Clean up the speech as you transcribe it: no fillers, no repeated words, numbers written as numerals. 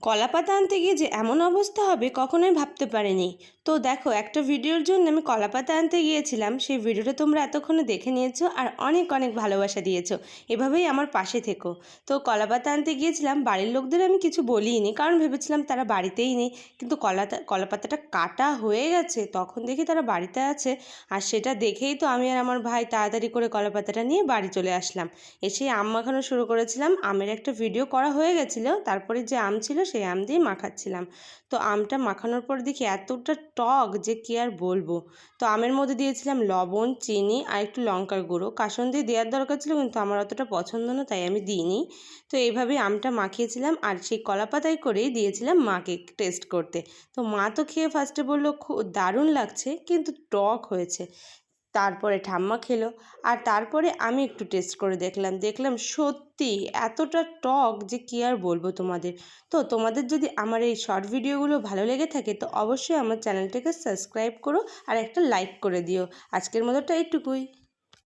কলাপাতা আনতে গিয়ে যে এমন অবস্থা হবে কখনোই ভাবতে পারিনি। তো দেখো, একটা ভিডিওর জন্য আমি কলাপাতা আনতে গিয়েছিলাম, সেই ভিডিওটা তোমরা এতক্ষণে দেখে নিয়েছো আর অনেক অনেক ভালোবাসা দিয়েছো। এভাবেই আমার পাশে থেকো। তো কলাপাতা আনতে গিয়েছিলাম, বাড়ির লোকদের আমি কিছু বলিনি, কারণ ভেবেছিলাম তারা বাড়িতেই নেই। কিন্তু কলাপাতাটা কাটা হয়ে গেছে, তখন দেখি তারা বাড়িতে আছে। আর সেটা দেখেই তো আমি আর আমার ভাই তাড়াতাড়ি করে কলাপাতাটা নিয়ে বাড়ি চলে আসলাম। এসে আম মাখানো শুরু করেছিলাম। আমের একটা ভিডিও করা হয়ে গেছিলো, তারপরে যে আম ছিল সেই আম দিয়ে মাখাচ্ছিলাম। তো আমটা মাখানোর পর দেখি এতটা টক যে কি আর বলবো। তো আমের মধ্যে দিয়েছিলাম লবণ, চিনি আর একটু লঙ্কার গুঁড়ো। কাসুন্দি দেওয়ার দরকার ছিল, কিন্তু আমার অতটা পছন্দ না, তাই আমি দিইনি। তো এইভাবেই আমটা মাখিয়েছিলাম আর সেই কলাপাতায় করেই দিয়েছিলাম মাকে টেস্ট করতে। তো মা তো খেয়ে ফার্স্টে বললো খুব দারুণ লাগছে, কিন্তু টক হয়েছে। তারপরে ঠাম্মা খেলো, আর তারপরে আমি একটু টেস্ট করে দেখলাম সত্যি এতটা টক যে কি আর বলবো তোমাদের। তো তোমাদের যদি আমার এই শর্ট ভিডিওগুলো ভালো লেগে থাকে, তো অবশ্যই আমার চ্যানেলটাকে সাবস্ক্রাইব করো আর একটা লাইক করে দিও। আজকের মতোটা এইটুকুই।